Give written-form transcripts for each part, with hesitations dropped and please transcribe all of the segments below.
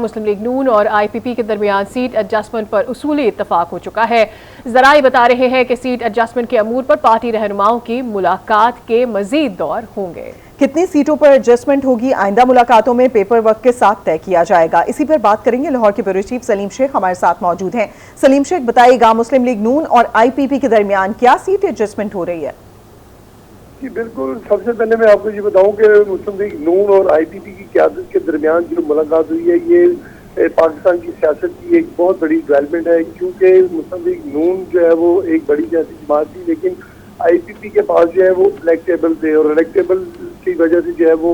मुस्लिम league नून और IPP के दरमियान सीट एडजस्टमेंट पर उसूली इत्तफाक हो चुका है। जराए बता रहे हैं कि सीट एडजस्टमेंट के अमूर पर पार्टी रहनुमाओं की मुलाकात के मजीद दौर होंगे। कितनी सीटों पर एडजस्टमेंट होगी, आइंदा मुलाकातों में पेपर वर्क के साथ तय किया जाएगा। इसी पर बात करेंगे। लाहौर के ब्यूरो चीफ सलीम शेख हमारे साथ मौजूद हैं। सलीम शेख, बताइएगा, मुस्लिम लीग नून और आईपीपी के दरमियान क्या सीट एडजस्टमेंट हो रही है? जी बिल्कुल, सबसे पहले मैं आपको ये बताऊं कि मुस्लिम लीग नून और आईपीपी की क़यादत के दरमियान जो मुलाकात हुई है, ये पाकिस्तान की सियासत की एक बहुत बड़ी डेवलपमेंट है। क्योंकि मुस्लिम लीग नून जो है वो एक बड़ी सियासी जमात थी, लेकिन आईपीपी के पास जो है वो इलेक्टेबल थे और इलेक्टेबल की वजह से जो है वो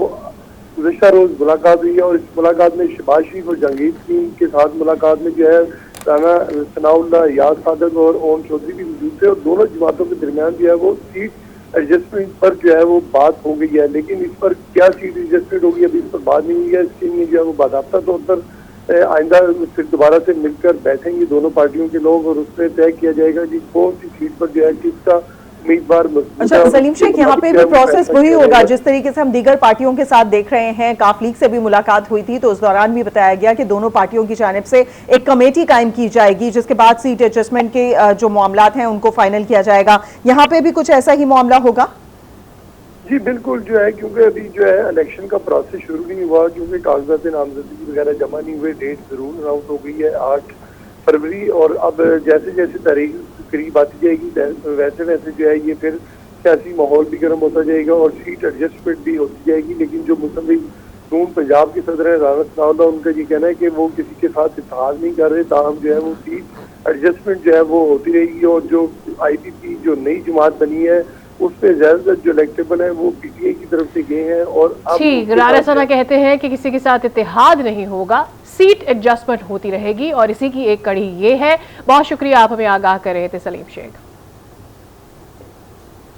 गुज़श्ता रोज मुलाकात हुई है। और इस मुलाकात में शहबाज शरीफ और जहांगीर सिंह के साथ मुलाकात में जो है राना सनाउल्लाह, याद सादक और ओम चौधरी भी मौजूद थे और दोनों जमातों के दरमियान जो है वो सीट एडजस्टमेंट पर जो है वो बात हो गई है। लेकिन इस पर क्या सीट एडजस्टमेंट होगी, अभी इस पर बात नहीं हुई है। इसके लिए जो है वो बाकायदा तौर पर आइंदा फिर दोबारा से मिलकर बैठेंगे दोनों पार्टियों के लोग और उसमें तय किया जाएगा कि कौन सी सीट पर जो है किसका उम्मीदवार। अच्छा सलीम शेख, यहाँ पे भी प्रोसेस वही होगा जिस तरीके से हम दीगर पार्टियों के साथ देख रहे हैं। काफ लीग से भी मुलाकात हुई थी तो उस दौरान भी बताया गया कि दोनों पार्टियों की जानिब से एक कमेटी कायम की जाएगी जिसके बाद सीट एडजस्टमेंट के जो मामलात हैं उनको फाइनल किया जाएगा। यहाँ पे भी कुछ ऐसा ही मामला होगा? जी बिल्कुल, जो है क्योंकि अभी जो है इलेक्शन का प्रोसेस शुरू नहीं हुआ, क्योंकि कागजात नामजदगी वगैरह जमा नहीं हुए। डेट जरूर अनाउंस हो गई है 8 फरवरी और अब जैसे जैसे तारीख करीब आती जाएगी वैसे वैसे जो है ये फिर सियासी माहौल भी गर्म होता जाएगा और सीट एडजस्टमेंट भी होती जाएगी। लेकिन जो मुस्लिम लीग नून पंजाब के सदर है राना सनाउल्लाह, उनका ये कहना है कि वो किसी के साथ इत्तेहाद नहीं कर रहे, ताहम जो है वो सीट एडजस्टमेंट जो है वो होती रहेगी। और जो आईपीपी जो नई जमात बनी है उसमें ज्यादातर जो इलेक्टेबल है वो पीटीआई की तरफ से गए हैं। और ठीक, राना सना कहते हैं कि किसी के साथ इत्तेहाद नहीं होगा, सीट एडजस्टमेंट होती रहेगी और इसी की एक कड़ी ये है। बहुत शुक्रिया, आप हमें आगाह कर रहे थे सलीम शेख।